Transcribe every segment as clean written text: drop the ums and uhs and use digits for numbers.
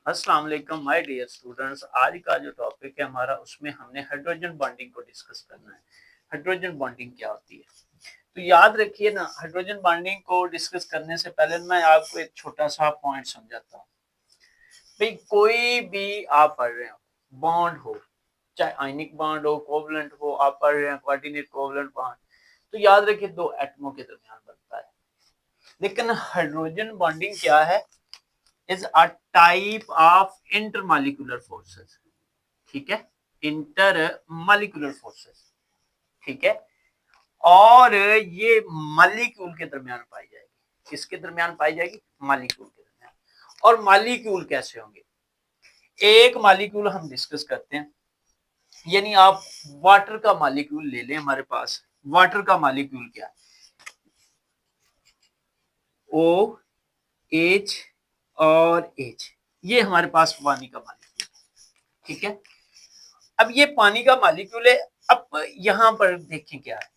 अस्सलाम वालेकुम my dear students. आज का जो टॉपिक है हमारा उसमें हमने हाइड्रोजन बॉन्डिंग को डिस्कस करना है। हाइड्रोजन बॉन्डिंग क्या होती है? तो याद रखिए ना, हाइड्रोजन बॉन्डिंग को डिस्कस करने से पहले मैं आपको एक छोटा सा पॉइंट समझाता हूँ। भाई कोई भी आप पढ़ रहे हो, बॉन्ड हो, चाहे आयनिक बॉन्ड हो, कोवलेंट हो, आप पढ़ रहे हैं कोऑर्डिनेट कोवलेंट बॉन्ड, तो याद रखिए दो एटमों के दरमियान बनता है। लेकिन हाइड्रोजन बॉन्डिंग क्या है? is a type of intermolecular forces। ठीक है, इंटरमोलिकुलर फोर्सेस। ठीक है, और ये मॉलिक्यूल के दरमियान पाई जाएगी। किसके दरमियान पाई जाएगी? मॉलिक्यूल के दरमियान। और मॉलिक्यूल कैसे होंगे? एक मॉलिक्यूल हम डिस्कस करते हैं, यानी आप वाटर का मॉलिक्यूल ले लें। हमारे पास वाटर का मॉलिक्यूल क्या है? ओ, एच और एच, ये हमारे पास पानी का मॉलिक्यूल है। ठीक है, अब ये पानी का मॉलिक्यूल है। अब यहां पर देखें क्या है,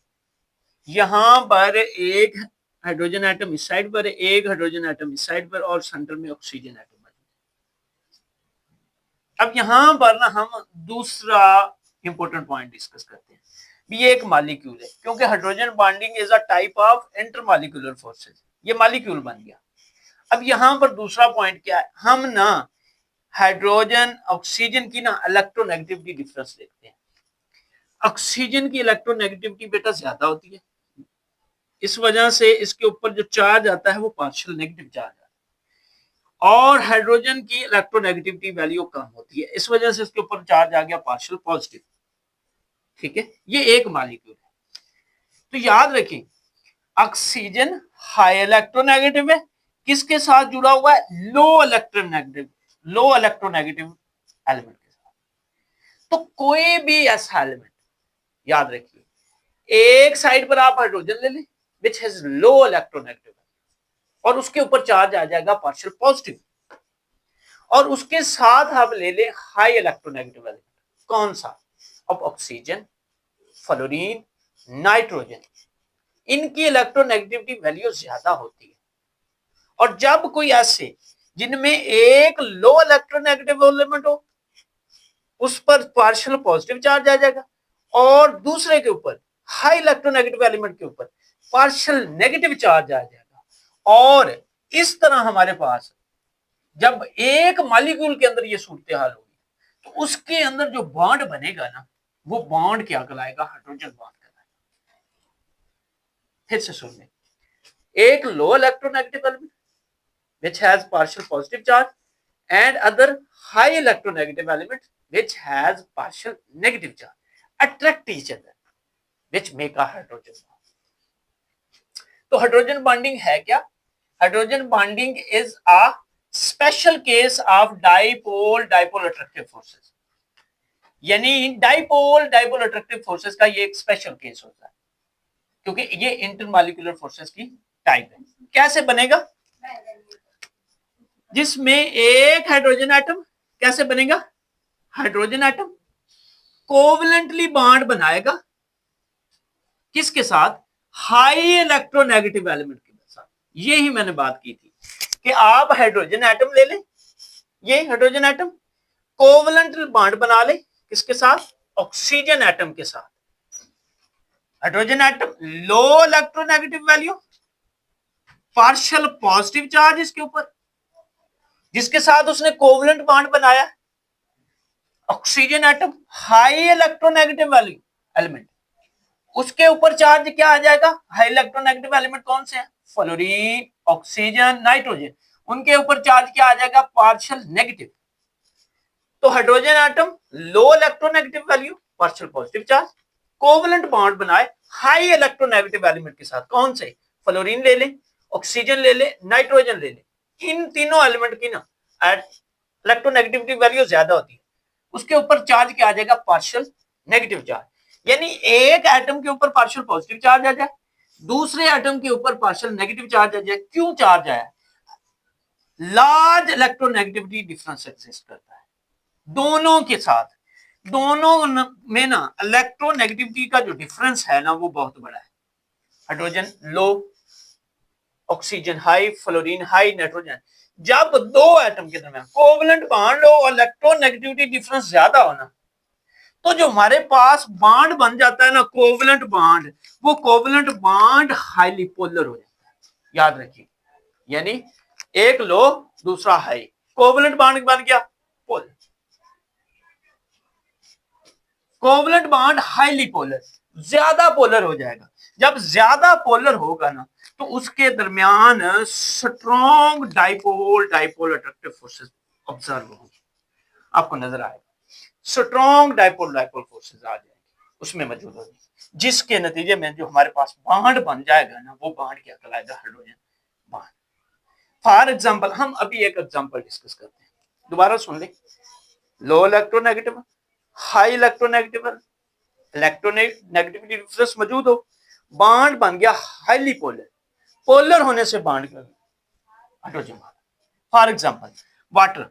यहां पर एक हाइड्रोजन एटम इस साइड पर है, एक हाइड्रोजन एटम इस साइड पर, और सेंटर में ऑक्सीजन एटम है। अब यहां पर ना हम दूसरा इंपॉर्टेंट पॉइंट डिस्कस करते हैं। ये एक मॉलिक्यूल है, क्योंकि hydrogen bonding is a type of intermolecular forces. ये मॉलिक्यूल बन गया। अब यहां पर दूसरा पॉइंट क्या है, हम ना हाइड्रोजन ऑक्सीजन की ना इलेक्ट्रोनेगेटिविटी डिफरेंस देखते हैं। ऑक्सीजन की इलेक्ट्रोनेगेटिविटी बेटा ज्यादा होती है, इस वजह से इसके ऊपर जो चार्ज आता है वो पार्शियल नेगेटिव चार्ज आता है। और हाइड्रोजन की इलेक्ट्रोनेगेटिविटी वैल्यू कम होती है, इस वजह से इसके ऊपर चार्ज आ गया पार्शियल पॉजिटिव। ठीक है, ये एक मॉलिक्यूल है। तो याद रखें, ऑक्सीजन हाई इलेक्ट्रोनेगेटिव है, किसके साथ जुड़ा हुआ है? लो इलेक्ट्रोनेगेटिव, लो इलेक्ट्रोनेगेटिव एलिमेंट के साथ। तो कोई भी ऐसा एलिमेंट, याद रखिए, एक साइड पर आप हाइड्रोजन ले लें विच हैज लो इलेक्ट्रोनेगेटिव, और उसके ऊपर चार्ज आ जाएगा पार्शियल पॉजिटिव, और उसके साथ आप ले लें हाई इलेक्ट्रोनेगेटिव एलिमेंट। कौन सा? अब ऑक्सीजन, फ्लोरीन, नाइट्रोजन, इनकी इलेक्ट्रोनेगेटिविटी वैल्यू ज्यादा होती है। और जब कोई ऐसे जिनमें एक लो इलेक्ट्रोनेगेटिव एलिमेंट हो, उस पर पार्शियल पॉजिटिव चार्ज आ जाएगा, और दूसरे के ऊपर हाई इलेक्ट्रोनेगेटिव एलिमेंट के ऊपर पार्शियल नेगेटिव चार्ज आ जाएगा। और इस तरह हमारे पास जब एक मॉलिक्यूल के अंदर ये सूरत हाल होगी, तो उसके अंदर जो बॉन्ड बनेगा ना, वो बॉन्ड क्या कहलाएगा? हाइड्रोजन बॉन्ड कहलाएगा। फिर से सुन लें, एक low electronegative element which has partial positive charge and other high electronegative element which has partial negative charge attract each other which make a hydrogen bond। तो हाइड्रोजन बॉन्डिंग है क्या? Hydrogen bonding is a special case of dipole dipole attractive forces. यानी dipole dipole attractive forces का ये एक special case होता है, क्योंकि ये इंटरमॉलिक्यूलर फोर्सेस की टाइप है। कैसे बनेगा? जिसमें एक हाइड्रोजन एटम कैसे बनेगा? हाइड्रोजन एटम कोवलेंटली बॉन्ड बनाएगा, किसके साथ? हाई इलेक्ट्रोनेगेटिव एलिमेंट के साथ। यही मैंने बात की थी कि आप हाइड्रोजन एटम ले लें, ये हाइड्रोजन एटम कोवलेंट बॉन्ड बना ले, किसके साथ? ऑक्सीजन एटम के साथ। Hydrogen atom low electronegative value, partial positive charge इसके ऊपर, जिसके साथ उसने कोवलेंट बॉन्ड बनाया। Oxygen atom high electronegative value element, उसके ऊपर चार्ज क्या आ जाएगा? हाई इलेक्ट्रोनेगेटिव एलिमेंट कौन से हैं? फ्लोरीन, ऑक्सीजन, नाइट्रोजन, उनके ऊपर चार्ज क्या आ जाएगा? Partial negative. तो hydrogen atom low electronegative value, partial positive charge, covalent bond बनाए हाई इलेक्ट्रोनेगेटिव एलिमेंट के साथ। कौन से? फ्लोरीन ले लें, ऑक्सीजन ले लें, नाइट्रोजन ले लें। इन तीनों एलिमेंट की ना इलेक्ट्रोनेगेटिविटी वैल्यू ज्यादा होती है, उसके ऊपर चार्ज क्या आ जाएगा? Partial negative charge. यानी एक एटम के ऊपर पार्शियल पॉजिटिव चार्ज आ जाए, दूसरे एटम के ऊपर पार्शियल नेगेटिव चार्ज आ जाए। क्यों चार्ज आया? लार्ज इलेक्ट्रोनेगेटिविटी डिफरेंस एग्जिस्ट करता है दोनों के साथ। दोनों में ना इलेक्ट्रोनेगेटिविटी का जो डिफरेंस है ना, वो बहुत बड़ा है। Hydrogen low, oxygen high, fluorine high, nitrogen. जब दो एटम के दरमियान कोवलेंट बॉन्ड हो और इलेक्ट्रोनेगेटिविटी डिफरेंस ज्यादा हो ना, तो जो हमारे पास बॉन्ड बन जाता है ना कोवलेंट बॉन्ड, वो कोवलेंट बॉन्ड हाईली पोलर हो जाता है। याद रखिए, यानी एक लो दूसरा हाई, कोवलेंट बॉन्ड बन गया polar. Covalent bond highly polar, ज्यादा पोलर हो जाएगा। जब ज्यादा पोलर होगा ना, तो उसके दरमियान strong dipole dipole attractive forces observe होंगी, आपको नजर आएगा। स्ट्रॉन्ग डाइपोल डाइपोल फोर्सेस आ जाएंगे, उसमें मौजूद होगी, जिसके नतीजे में जो हमारे पास बॉन्ड बन जाएगा ना, वो बॉन्ड क्या कहलाएगा? Hydrogen bond. फॉर एग्जांपल, हम अभी एक एग्जांपल डिस्कस करते हैं, दोबारा सुन ले। Low electronegative, high electronegative, electronegativity difference मौजूद हो, बॉन्ड बन गया हाईली पोलर, पोलर होने से bond hydrogen bond. For example water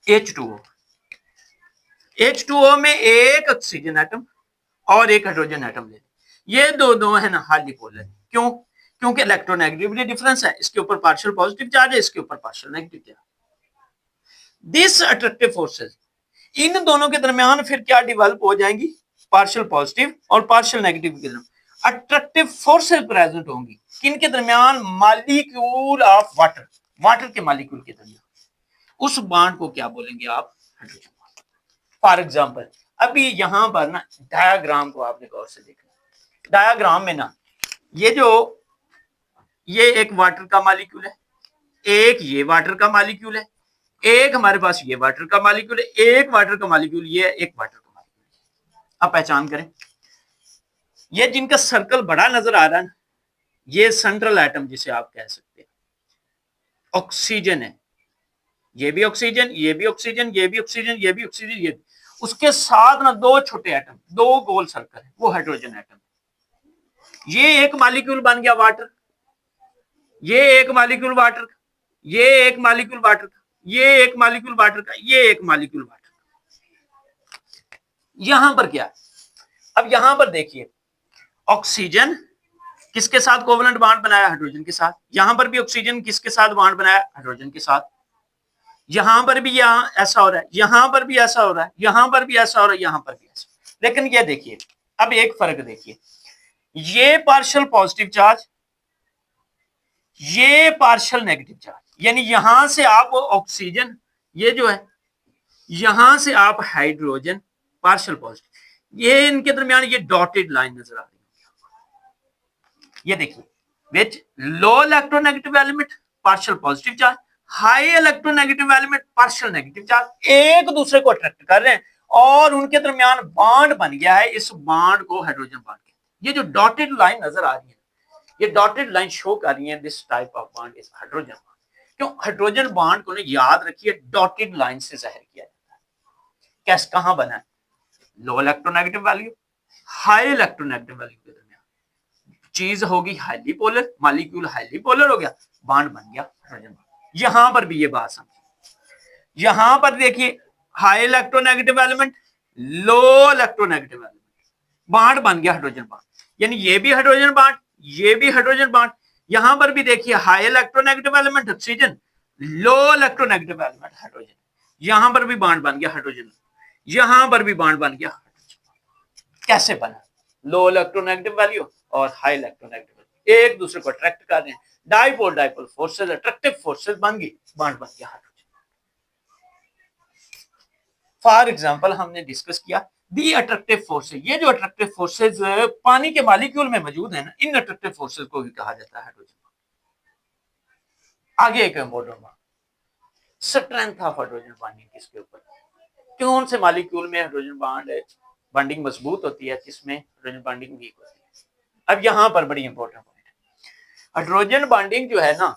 H2O, H2O में एक ऑक्सीजन एटम और एक हाइड्रोजन एटम ले, ये दो है ना हाईली पोलर। क्यों? क्योंकि इलेक्ट्रोनेगेटिविटी डिफरेंस है, इसके ऊपर पार्शियल पॉजिटिव चार्ज है, इसके ऊपर partial negative charge. This attractive forces, इन दोनों के दरमियान फिर क्या डेवलप हो जाएंगी? पार्शियल पॉजिटिव और पार्शियल नेगेटिव के दरमियान अट्रैक्टिव फोर्सेस प्रेजेंट होंगी। किनके दरमियान? मॉलिक्यूल ऑफ वाटर, वाटर के मॉलिक्यूल के दरमियान। उस बॉन्ड को क्या बोलेंगे आप? Hydrogen bond. फॉर एग्जांपल, अभी यहां पर ना डायग्राम को आपने गौर से देखना। डायग्राम में ना ये एक वाटर का मॉलिक्यूल है, एक ये वाटर का मॉलिक्यूल है, एक हमारे पास ये वाटर का मॉलिक्यूल है, एक वाटर का मॉलिक्यूल ये, एक वाटर का मॉलिक्यूल। आप पहचान करें, ये जिनका सर्कल बड़ा नजर आ रहा है, ये सेंट्रल एटम जिसे आप कह सकते हैं, ऑक्सीजन है। ये भी ऑक्सीजन, ये भी ऑक्सीजन, ये भी ऑक्सीजन, ये भी ऑक्सीजन, ये भी। उसके साथ ना दो छोटे एटम, दो गोल सर्कल है, वो हाइड्रोजन एटम। ये एक मॉलिक्यूल बन गया वाटर, ये एक मॉलिक्यूल वाटर का, ये एक मॉलिक्यूल वाटर का, ये एक मॉलिक्यूल वाटर का, ये एक मॉलिक्यूल वाटर का। यहां पर क्या है? अब यहां पर देखिए, ऑक्सीजन किसके साथ कोवलेंट बॉन्ड बनाया? हाइड्रोजन के साथ। यहां पर भी ऑक्सीजन किसके साथ बॉन्ड बनाया? हाइड्रोजन के साथ। यहां पर भी यहां ऐसा हो रहा है, यहां पर भी ऐसा हो रहा है, यहां पर भी ऐसा हो रहा है, यहां पर भी ऐसा। लेकिन ये देखिए, अब एक फर्क देखिए, ये पार्शियल पॉजिटिव चार्ज, ये पार्शियल नेगेटिव चार्ज। यानी यहां से आप ऑक्सीजन, ये जो है, यहां से आप हाइड्रोजन पार्शियल पॉजिटिव, ये इनके दरमियान ये डॉटेड लाइन नजर आ रही है। ये देखिए, which low electronegative element partial positive charge, high electronegative element partial negative charge, एक दूसरे को अट्रैक्ट कर रहे हैं और उनके दरमियान बॉन्ड बन गया है। इस बॉन्ड को हाइड्रोजन बॉन्ड कहते हैं। ये जो डॉटेड लाइन नजर आ रही है, ये डॉटेड लाइन शो कर रही है, this type of bond is hydrogen bond. क्यों? हाइड्रोजन बॉन्ड को याद रखिए, डॉटेड लाइन से जाहिर किया जाता है। कैसे, कहां बना है? Low electronegative value, high electronegative value के दरमियान चीज होगी highly polar, molecule highly polar हो गया, बॉन्ड बन गया हाइड्रोजन बॉन्ड। यहां पर भी ये बात समझिए, यहां पर देखिए, हाई इलेक्ट्रोनेगेटिव एलिमेंट, लो इलेक्ट्रोनेगेटिव एलिमेंट, बॉन्ड बन गया हाइड्रोजन बॉन्ड। यानी ये भी हाइड्रोजन बॉन्ड, ये भी हाइड्रोजन बॉन्ड। यहां पर भी देखिए, हाई इलेक्ट्रोनेगेटिव एलिमेंट ऑक्सीजन, लो इलेक्ट्रोनेगेटिव एलिमेंट हाइड्रोजन। यहां पर भी बॉन्ड बन गया हाइड्रोजन, यहां पर भी बॉन्ड बन गया हाइड्रोजन। कैसे बना? लो इलेक्ट्रोनेगेटिव वैल्यू और हाई इलेक्ट्रोनेगेटिव वैल्यू एक दूसरे को अट्रैक्ट कर रहे हैं, dipole dipole forces, attractive forces बन गई, बॉन्ड बन गया हाइड्रोजन। फॉर एग्जांपल, हमने डिस्कस किया दी अट्रैक्टिव फोर्सेस। ये जो अट्रैक्टिव फोर्सेस पानी के मॉलिक्यूल में मौजूद है ना, इन अट्रैक्टिव फोर्सेस को भी कहा जाता है हाइड्रोजन। आगे एक इंपॉर्टेंट बात, स्ट्रेंथ ऑफ हाइड्रोजन बॉन्डिंग किसके ऊपर? कौन से मॉलिक्यूल में हाइड्रोजन बॉन्डिंग मजबूत होती है, किसमें हाइड्रोजन बॉन्डिंग वीक होती है? अब यहां पर बड़ी इंपॉर्टेंट पॉइंट है, हाइड्रोजन बॉन्डिंग जो है ना,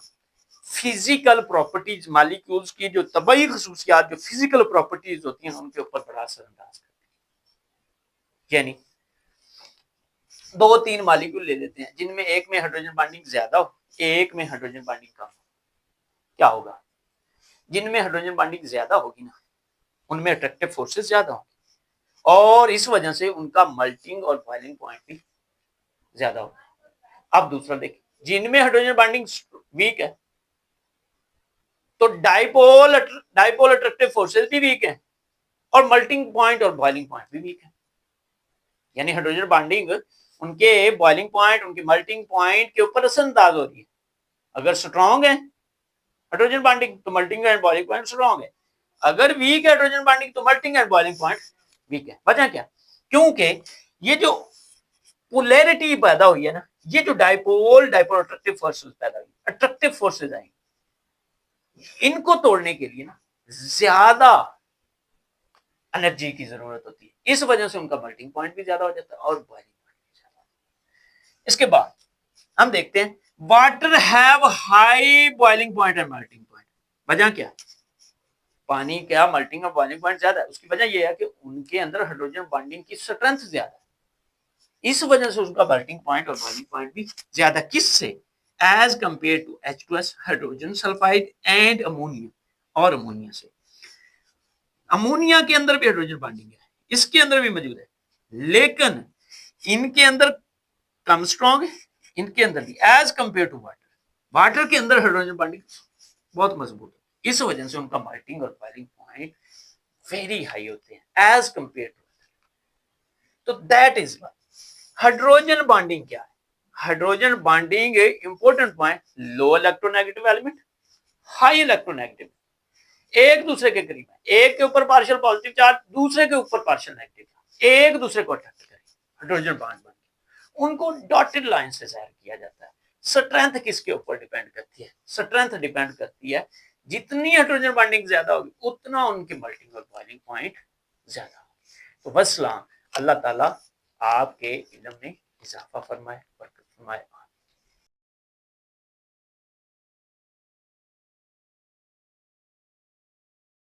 फिजिकल प्रॉपर्टीज, मॉलिक्यूल्स की जो तबई खसूसियात, जो फिजिकल प्रॉपर्टीज होती हैं, उनके ऊपर बड़ा असर अंदाज करती है। यानी दो तीन मॉलिक्यूल ले लेते हैं, जिनमें एक में हाइड्रोजन बॉन्डिंग ज्यादा हो, एक में हाइड्रोजन बॉन्डिंग कम हो, क्या होगा? जिनमें हाइड्रोजन बॉन्डिंग ज्यादा होगी ना, उनमें अट्रैक्टिव फोर्सेस ज्यादा होंगे और इस वजह से उनका मेल्टिंग और बॉइलिंग पॉइंट भी ज्यादा होगा। अब दूसरा देखिए, जिनमें हाइड्रोजन बॉन्डिंग वीक है, तो डाइपोल अट्रैक्टिव फोर्सेस भी वीक है और मेल्टिंग पॉइंट और बॉइलिंग पॉइंट भी वीक है। यानी हाइड्रोजन बॉन्डिंग उनके बॉइलिंग पॉइंट, उनके मेल्टिंग पॉइंट के ऊपर असरअंदाज हो रही है। अगर स्ट्रॉन्ग है हाइड्रोजन बॉन्डिंग तो melting and boiling point strong है, अगर वीक है हाइड्रोजन बॉन्डिंग तो melting and boiling point weak है। वजह क्या? क्योंकि ये जो पोलैरिटी पैदा हुई है ना, ये जो डाइपोल अट्रैक्टिव फोर्सेस पैदा हुई, अट्रैक्टिव फोर्सेस आई, इनको तोड़ने के लिए ना ज्यादा एनर्जी की जरूरत होती है। इस वजह से उनका मेल्टिंग पॉइंट भी ज्यादा हो जाता है और बॉइलिंग पॉइंट भी ज्यादा। इसके बाद हम देखते हैं water have high boiling point and melting point. वजह क्या? पानी क्या मेल्टिंग और बॉइलिंग पॉइंट ज्यादा है, उसकी वजह यह है कि उनके अंदर हाइड्रोजन बॉन्डिंग की स्ट्रेंथ ज्यादा है, इस वजह से उसका मेल्टिंग पॉइंट और बॉइलिंग पॉइंट भी ज्यादा। किससे? As compare to H2S hydrogen sulphide and ammonia, और अमोनिया से। अमोनिया के अंदर भी हाइड्रोजन बॉन्डिंग है, इसके अंदर भी मौजूद है, लेकिन इनके अंदर कम स्ट्रॉन्ग है, इनके अंदर भी एज कंपेयर टू वाटर के अंदर हाइड्रोजन बॉन्डिंग बहुत मजबूत है, इस वजह से उनका मेल्टिंग और बॉइलिंग पॉइंट वेरी हाई होते हैं एज कंपेयर टू। तो दैट इज हाइड्रोजन बॉन्डिंग क्या है? हाइड्रोजन बॉन्डिंग इंपॉर्टेंट पॉइंट, लो इलेक्ट्रोनेगेटिव एलिमेंट, हाई इलेक्ट्रोनेगेटिव, एक दूसरे के करीब है, एक के ऊपर पार्शियल पॉजिटिव चार्ज, दूसरे के ऊपर पार्शियल नेगेटिव चार्ज, एक दूसरे को अट्रैक्ट करें हाइड्रोजन बॉन्ड बन के, उनको डॉटेड लाइन से जाहिर किया जाता है। स्ट्रेंथ किसके ऊपर डिपेंड करती है? स्ट्रेंथ डिपेंड करती है, जितनी हाइड्रोजन बॉन्डिंग ज्यादा होगी उतना उनके मेल्टिंग और बॉइलिंग पॉइंट ज्यादा होगी। तो बस अल्लाह ताला आपके इल्म में इजाफा फरमाए, बरकत फरमाए।